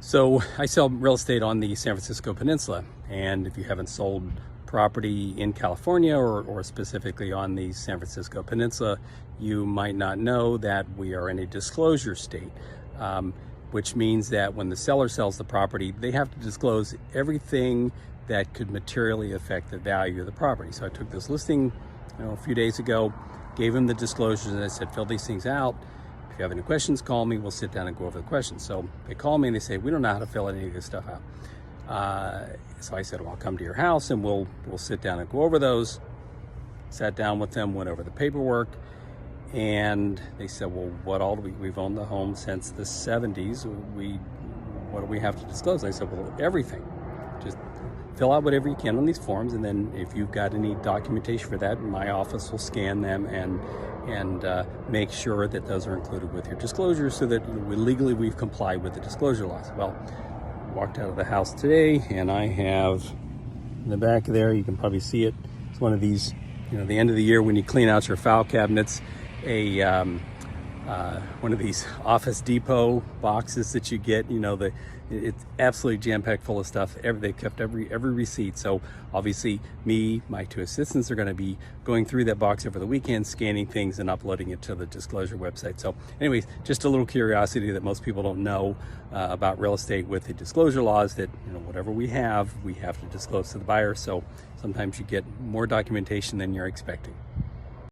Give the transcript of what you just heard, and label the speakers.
Speaker 1: So I sell real estate on the San Francisco Peninsula, and if you haven't sold property in California or specifically on the San Francisco Peninsula, you might not know that we are in a disclosure state, which means that when the seller sells the property, they have to disclose everything that could materially affect the value of the property. So I took this listing a few days ago, gave them the disclosures, and I said, fill these things out. If you have any questions, call me. We'll sit down and go over the questions. So they call me and they say, we don't know how to fill any of this stuff out. So I said, well, I'll come to your house and we'll sit down and go over those. Sat down with them, went over the paperwork, and they said, well, what all do we've owned the home since the 70s. What do we have to disclose? And I said, well, everything. Just fill out whatever you can on these forms, and then if you've got any documentation for that, my office will scan them and make sure that those are included with your disclosures so that we've complied with the disclosure laws. Well, walked out of the house today, and I have in the back there, you can probably see it, it's one of these, the end of the year when you clean out your file cabinets, one of these Office Depot boxes that you get, it's absolutely jam-packed full of stuff. They kept every receipt. So obviously my two assistants are going to be going through that box over the weekend, scanning things and uploading it to the disclosure website. So anyways, just a little curiosity that most people don't know about real estate with the disclosure laws, that whatever we have to disclose to the buyer. So sometimes you get more documentation than you're expecting.